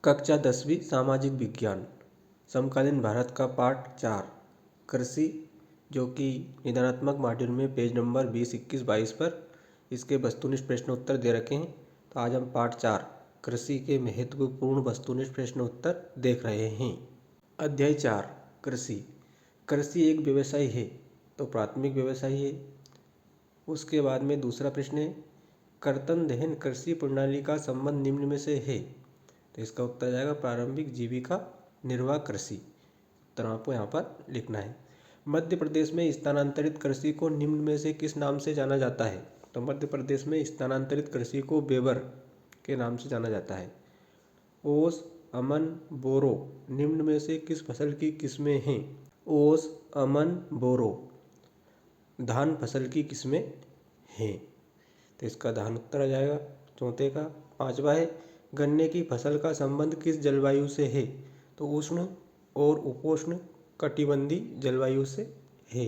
कक्षा 10वीं सामाजिक विज्ञान समकालीन भारत का पाठ 4 कृषि, जो कि निदानात्मक मॉड्यूल में पेज नंबर 20, 21, 22 पर इसके वस्तुनिष्ठ प्रश्न उत्तर दे रखे हैं। तो आज हम पाठ 4 कृषि के महत्वपूर्ण वस्तुनिष्ठ प्रश्न उत्तर देख रहे हैं। अध्याय 4 कृषि। कृषि एक व्यवसाय है, तो प्राथमिक व्यवसाय है। उसके बाद में दूसरा प्रश्न है, कर्तन दहन कृषि प्रणाली का संबंध निम्न में से है। तो इसका उत्तर आ जाएगा प्रारंभिक जीविका निर्वाह कृषि। उत्तर आपको यहाँ पर लिखना है। मध्य प्रदेश में स्थानांतरित कृषि को निम्न में से किस नाम से जाना जाता है। तो मध्य प्रदेश में स्थानांतरित कृषि को बेबर के नाम से जाना जाता है। ओस, अमन, बोरो निम्न में से किस फसल की किस्में हैं। ओस, अमन, बोरो धान फसल की किस्में हैं। तो इसका धान उत्तर आ जाएगा चौथे का। पांचवा है, गन्ने की फसल का संबंध किस जलवायु से है। तो उष्ण और उपोष्ण कटिबंधीय जलवायु से है।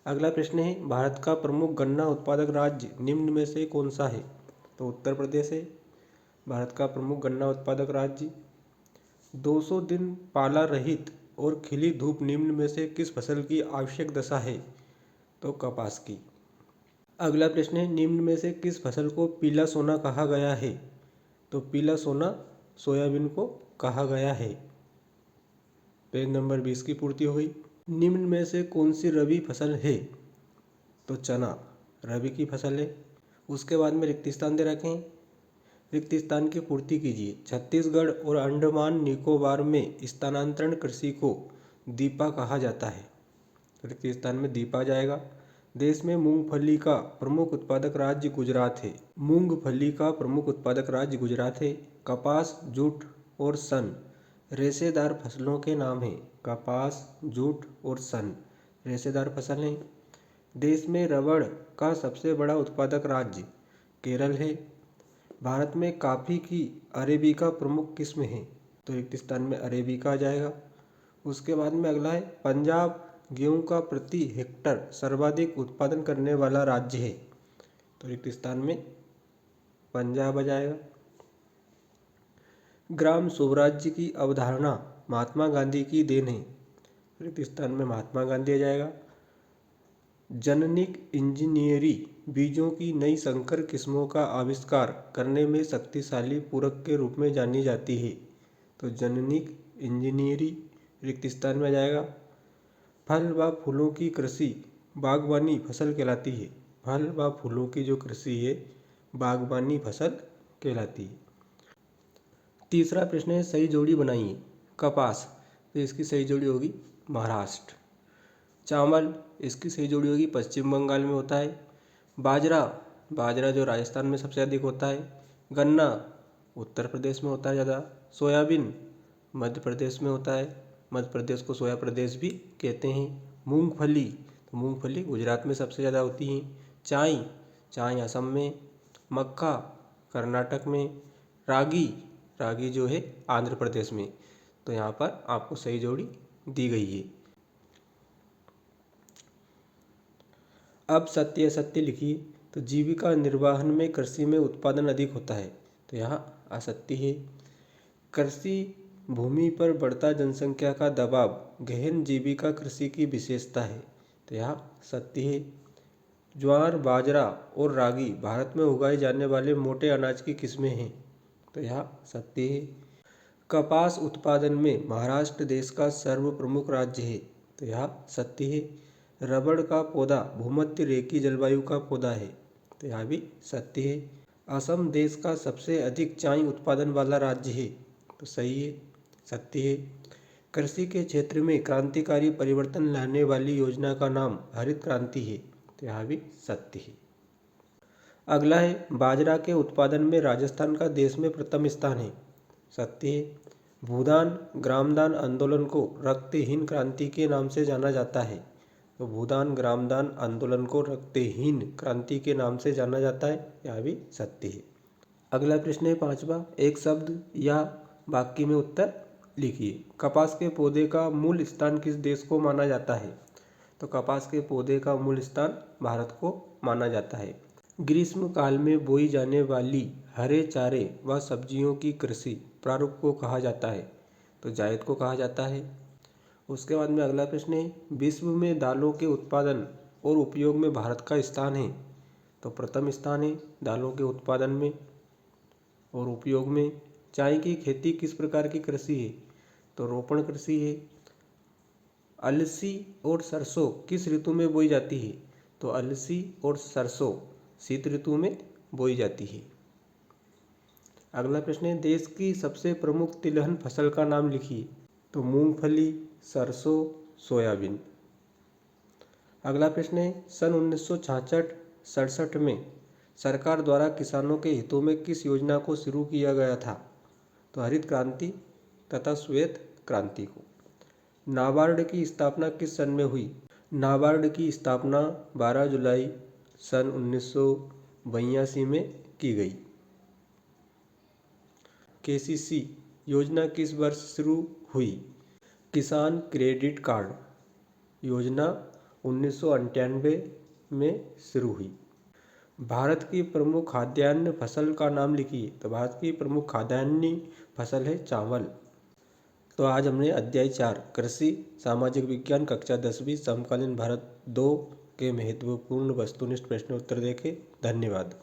अगला प्रश्न है, भारत का प्रमुख गन्ना उत्पादक राज्य निम्न में से कौन सा है। तो उत्तर प्रदेश है भारत का प्रमुख गन्ना उत्पादक राज्य। 200 दिन पाला रहित और खिली धूप निम्न में से किस फसल की आवश्यक दशा है। तो कपास की। अगला प्रश्न है, निम्न में से किस फसल को पीला सोना कहा गया है। तो पीला सोना सोयाबीन को कहा गया है। पेज नंबर 20 की पूर्ति हो गई। निम्न में से कौन सी रबी फसल है। तो चना रबी की फसल है। उसके बाद में रिक्त स्थान दे रखे हैं, रिक्त स्थान की पूर्ति कीजिए। छत्तीसगढ़ और अंडमान निकोबार में स्थानांतरण कृषि को दीपा कहा जाता है। रिक्त स्थान में दीपा आ जाएगा। देश में मूंगफली का प्रमुख उत्पादक राज्य गुजरात है। मूंगफली का प्रमुख उत्पादक राज्य गुजरात है। कपास, जूट और सन रेशेदार फसलों के नाम हैं। कपास, जूट और सन रेशेदार फसल हैं। देश में रबड़ का सबसे बड़ा उत्पादक राज्य केरल है। भारत में कॉफ़ी की अरेबिका प्रमुख किस्म है। तो रिक्त स्थान में अरेबिका आ जाएगा। उसके बाद में अगला है, पंजाब गेहूं का प्रति हेक्टर सर्वाधिक उत्पादन करने वाला राज्य है। तो रिक्त स्थान में पंजाब आ जाएगा। ग्राम स्वराज्य की अवधारणा महात्मा गांधी की देन है। रिक्त स्थान में महात्मा गांधी आ जाएगा। जननिक इंजीनियरी बीजों की नई संकर किस्मों का आविष्कार करने में शक्तिशाली पूरक के रूप में जानी जाती है। तो जननिक इंजीनियरी रिक्त स्थान में आ जाएगा। फल व फूलों की कृषि बागवानी फसल कहलाती है। फल व फूलों की जो कृषि है बागवानी फसल कहलाती है। तीसरा प्रश्न है, सही जोड़ी बनाइए। कपास, तो इसकी सही जोड़ी होगी महाराष्ट्र। चावल, इसकी सही जोड़ी होगी पश्चिम बंगाल में होता है। बाजरा, बाजरा जो राजस्थान में सबसे अधिक होता है। गन्ना उत्तर प्रदेश में होता है ज़्यादा। सोयाबीन मध्य प्रदेश में होता है। मध्य प्रदेश को सोया प्रदेश भी कहते हैं। मूंगफली, तो मूंगफली गुजरात में सबसे ज़्यादा होती है। चाय, चाय असम में। मक्का कर्नाटक में। रागी, रागी जो है आंध्र प्रदेश में। तो यहाँ पर आपको सही जोड़ी दी गई है। अब सत्य असत्य लिखिए। तो जीविका निर्वाहन में कृषि में उत्पादन अधिक होता है। तो यहाँ असत्य है। कृषि भूमि पर बढ़ता जनसंख्या का दबाव गहन जीविका कृषि की विशेषता है। तो यहाँ सत्य है। ज्वार, बाजरा और रागी भारत में उगाए जाने वाले मोटे अनाज की किस्में हैं। तो यहाँ सत्य है। कपास उत्पादन में महाराष्ट्र देश का सर्व प्रमुख राज्य है। तो यहाँ सत्य है। रबड़ का पौधा भूमध्य रेखीय जलवायु का पौधा है। तो यहाँ भी सत्य है। असम देश का सबसे अधिक चाय उत्पादन वाला राज्य है। तो सही है, सत्य है। कृषि के क्षेत्र में क्रांतिकारी परिवर्तन लाने वाली योजना का नाम हरित क्रांति है। तो यहाँ भी सत्य है। अगला है, बाजरा के उत्पादन में राजस्थान का देश में प्रथम स्थान है। सत्य है। भूदान ग्रामदान आंदोलन को रक्तहीन क्रांति के नाम से जाना जाता है। तो भूदान ग्रामदान आंदोलन को रक्तहीन क्रांति के नाम से जाना जाता है। यह भी सत्य है। अगला प्रश्न है 5वां, एक शब्द या वाक्य में उत्तर लिखिए। कपास के पौधे का मूल स्थान किस देश को माना जाता है। तो कपास के पौधे का मूल स्थान भारत को माना जाता है। ग्रीष्म काल में बोई जाने वाली हरे चारे व सब्जियों की कृषि प्रारूप को कहा जाता है? तो जायद को कहा जाता है। उसके बाद में अगला प्रश्न है, विश्व में दालों के उत्पादन और उपयोग में भारत का स्थान है? तो प्रथम स्थान है दालों के उत्पादन में और उपयोग में। चाय की खेती किस प्रकार की कृषि है? तो रोपण कृषि है। अलसी और सरसों किस ऋतु में बोई जाती है? तो अलसी और सरसों शीत ऋतु में बोई जाती है। अगला प्रश्न है, देश की सबसे प्रमुख तिलहन फसल का नाम लिखिए। तो मूंगफली, सरसों, सोयाबीन। अगला प्रश्न है, सन 1966-67 में सरकार द्वारा किसानों के हितों में किस योजना को शुरू किया गया था? तो हरित क्रांति तथा श्वेत क्रांति को। नाबार्ड की स्थापना किस सन में हुई? नाबार्ड की स्थापना 12 जुलाई सन 1982 में की गई। केसीसी योजना किस वर्ष शुरू हुई? किसान क्रेडिट कार्ड योजना 1998 में शुरू हुई। भारत की प्रमुख खाद्यान्न फसल का नाम लिखिए। तो भारत की प्रमुख खाद्यान्नी फसल है चावल। तो आज हमने अध्याय 4 कृषि सामाजिक विज्ञान कक्षा 10वीं समकालीन भारत 2 के महत्वपूर्ण वस्तुनिष्ठ प्रश्न उत्तर देखे। धन्यवाद।